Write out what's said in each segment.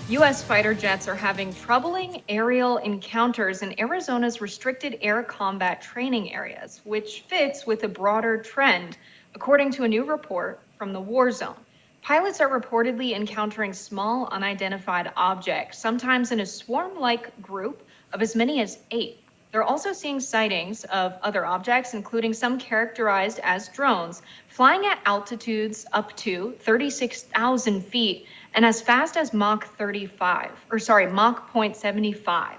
U.S. fighter jets are having troubling aerial encounters in Arizona's restricted air combat training areas, which fits with a broader trend, according to a new report from the war zone. Pilots are reportedly encountering small, unidentified objects, sometimes in a swarm-like group of as many as 8. They're also seeing sightings of other objects, including some characterized as drones, flying at altitudes up to 36,000 feet and as fast as Mach 0.75.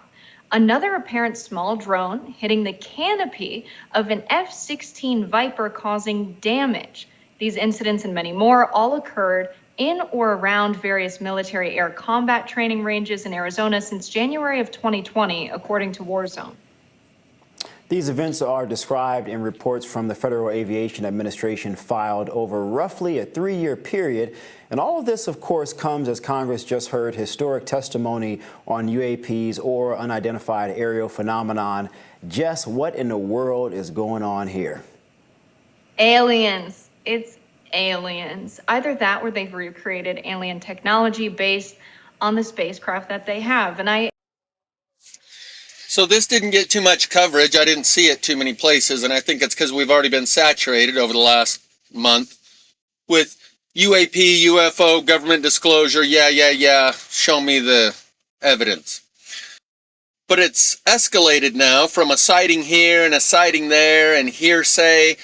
Another apparent small drone hitting the canopy of an F16 Viper, causing damage. These incidents and many more all occurred in or around various military air combat training ranges in Arizona since January of 2020, according to Warzone. These events are described in reports from the Federal Aviation Administration filed over roughly a 3-year period. And all of this, of course, comes as Congress just heard historic testimony on UAPs, or unidentified aerial phenomenon. Jess, what in the world is going on here? Aliens. It's aliens. Either that or they've recreated alien technology based on the spacecraft that they have. So this didn't get too much coverage. I didn't see it too many places, and I think it's because we've already been saturated over the last month with UAP, UFO, government disclosure, yeah, show me the evidence. But it's escalated now from a sighting here and a sighting there and hearsay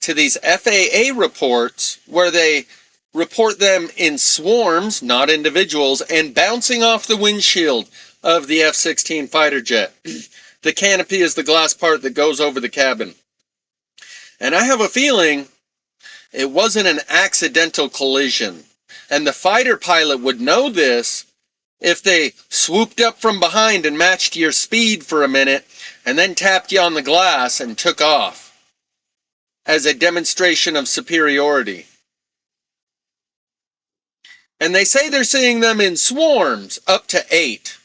to these FAA reports where they report them in swarms, not individuals, and bouncing off the windshield of the F16 fighter jet. The canopy is the glass part that goes over the cabin. And I have a feeling it wasn't an accidental collision. And the fighter pilot would know this if they swooped up from behind and matched your speed for a minute and then tapped you on the glass and took off as a demonstration of superiority. And they say they're seeing them in swarms, up to 8.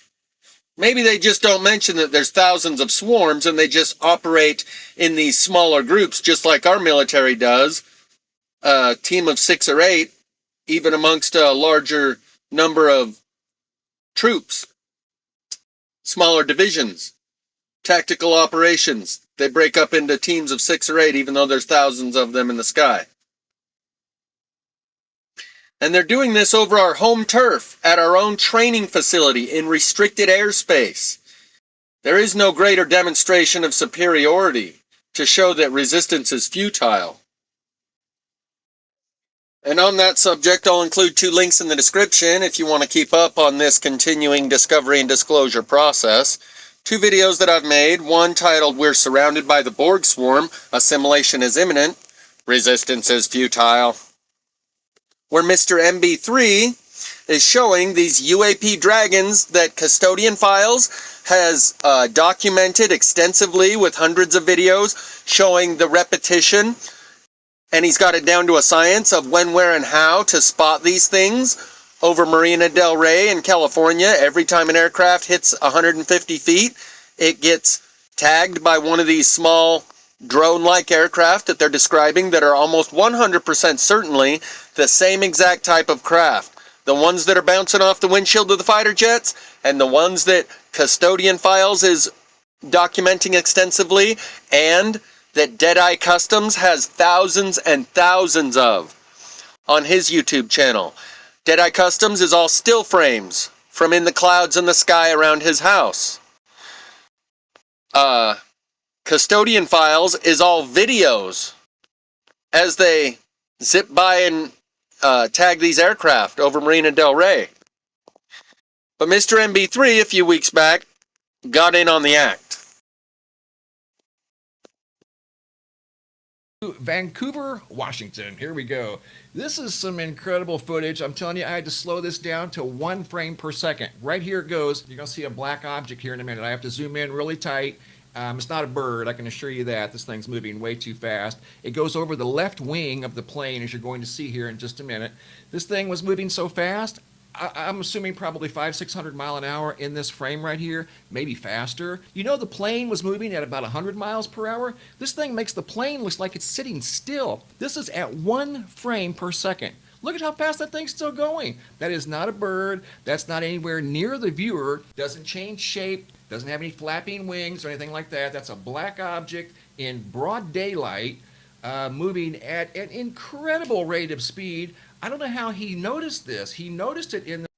Maybe they just don't mention that there's thousands of swarms and they just operate in these smaller groups just like our military does. A team of 6 or 8, even amongst a larger number of troops. Smaller divisions. Tactical operations. They break up into teams of 6 or 8 even though there's thousands of them in the sky. And they're doing this over our home turf at our own training facility in restricted airspace. There is no greater demonstration of superiority to show that resistance is futile. And on that subject, I'll include 2 links in the description if you want to keep up on this continuing discovery and disclosure process. 2 videos that I've made, one titled "We're Surrounded by the Borg Swarm, Assimilation is Imminent, Resistance is Futile," where Mr. MB3 is showing these UAP dragons that Custodian Files has documented extensively with hundreds of videos showing the repetition. And he's got it down to a science of when, where, and how to spot these things over Marina del Rey in California. Every time an aircraft hits 150 feet, it gets tagged by one of these small drone-like aircraft that they're describing that are almost 100% certainly the same exact type of craft. The ones that are bouncing off the windshield of the fighter jets and the ones that Custodian Files is documenting extensively, and that Deadeye Customs has thousands and thousands of on his YouTube channel. Deadeye Customs is all still frames from in the clouds in the sky around his house. Custodian Files is all videos as they zip by and tag these aircraft over Marina del Rey. But Mr. MB3 a few weeks back got in on the act. Vancouver, Washington. Here we go. This is some incredible footage. I'm telling you, I had to slow this down to 1 frame per second. Right here it goes. You're going to see a black object here in a minute. I have to zoom in really tight. It's not a bird, I can assure you that. This thing's moving way too fast. It goes over the left wing of the plane, as you're going to see here in just a minute. This thing was moving so fast, I'm assuming probably 500-600 mile an hour in this frame right here, maybe faster. You know, the plane was moving at about 100 miles per hour. This thing makes the plane look like it's sitting still. This is at 1 frame per second. Look at how fast that thing's still going. That is not a bird. That's not anywhere near the viewer. Doesn't change shape. Doesn't have any flapping wings or anything like that. That's a black object in broad daylight, moving at an incredible rate of speed. I don't know how he noticed this. He noticed it in the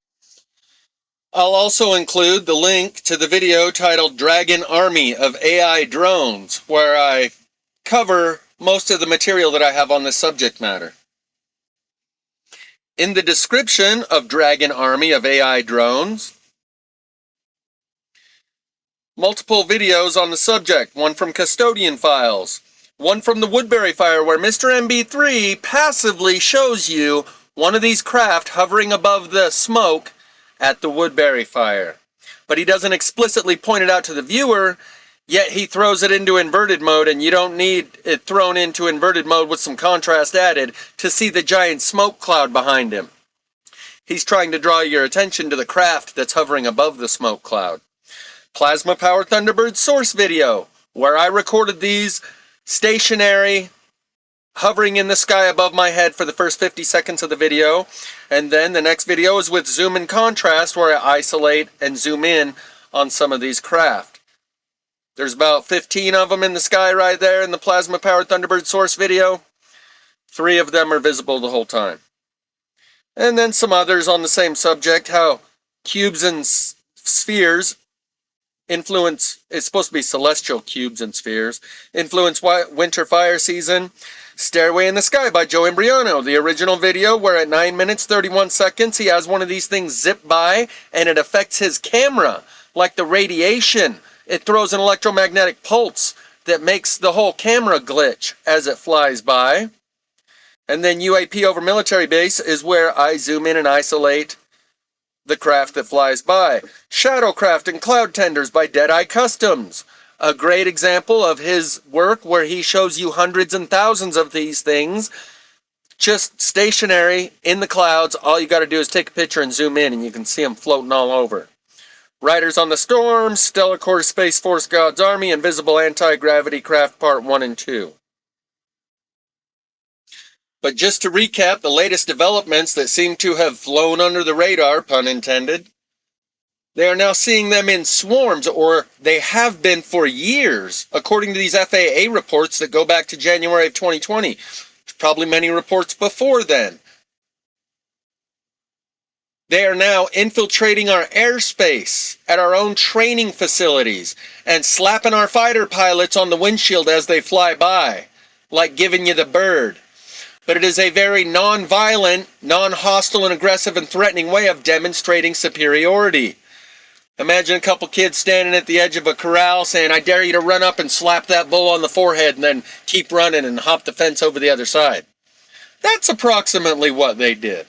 I'll also include the link to the video titled Dragon Army of AI Drones, where I cover most of the material that I have on this subject matter. In the description of Dragon Army of AI Drones, multiple videos on the subject, one from Custodian Files, one from the Woodbury Fire where Mr. MB3 passively shows you one of these craft hovering above the smoke at the Woodbury Fire. But he doesn't explicitly point it out to the viewer, yet he throws it into inverted mode, and you don't need it thrown into inverted mode with some contrast added to see the giant smoke cloud behind him. He's trying to draw your attention to the craft that's hovering above the smoke cloud. Plasma-powered Thunderbird source video, where I recorded these stationary, hovering in the sky above my head for the first 50 seconds of the video, and then the next video is with zoom and contrast, where I isolate and zoom in on some of these craft. There's about 15 of them in the sky right there in the plasma-powered Thunderbird source video. 3 of them are visible the whole time. And then some others on the same subject, how cubes and spheres influence, it's supposed to be celestial cubes and spheres, influence winter fire season. Stairway in the Sky by Joe Imbriano, the original video where at 9 minutes 31 seconds he has one of these things zip by and it affects his camera like the radiation. It throws an electromagnetic pulse that makes the whole camera glitch as it flies by. And then UAP over military base is where I zoom in and isolate the craft that flies by. Shadowcraft and Cloud Tenders by Deadeye Customs. A great example of his work where he shows you hundreds and thousands of these things just stationary in the clouds. All you got to do is take a picture and zoom in and you can see them floating all over. Riders on the Storm, Stellar Core Space Force God's Army, Invisible Anti-Gravity Craft Part 1 and 2. But just to recap the latest developments that seem to have flown under the radar, pun intended, they are now seeing them in swarms, or they have been for years, according to these FAA reports that go back to January of 2020. There's probably many reports before then. They are now infiltrating our airspace at our own training facilities and slapping our fighter pilots on the windshield as they fly by, like giving you the bird. But it is a very non-violent, non-hostile and aggressive and threatening way of demonstrating superiority. Imagine a couple kids standing at the edge of a corral saying, "I dare you to run up and slap that bull on the forehead and then keep running and hop the fence over the other side." That's approximately what they did.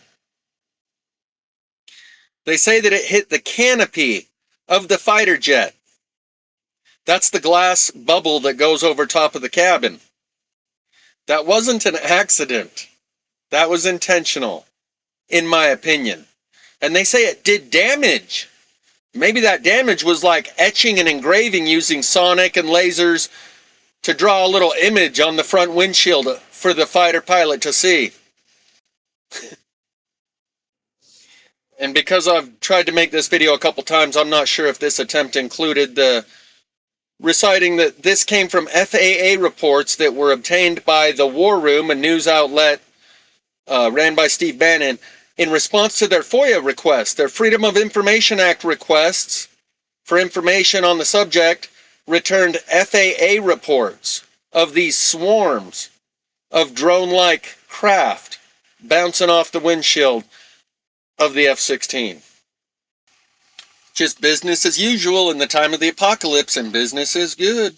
They say that it hit the canopy of the fighter jet. That's the glass bubble that goes over top of the cabin. That wasn't an accident. That was intentional, in my opinion. And they say it did damage. Maybe that damage was like etching and engraving using sonic and lasers to draw a little image on the front windshield for the fighter pilot to see. And because I've tried to make this video a couple times, I'm not sure if this attempt included the reciting that this came from FAA reports that were obtained by the War Room, a news outlet ran by Steve Bannon, in response to their FOIA requests, their Freedom of Information Act requests for information on the subject, returned FAA reports of these swarms of drone-like craft bouncing off the windshield of the F-16. Just business as usual in the time of the apocalypse, and business is good.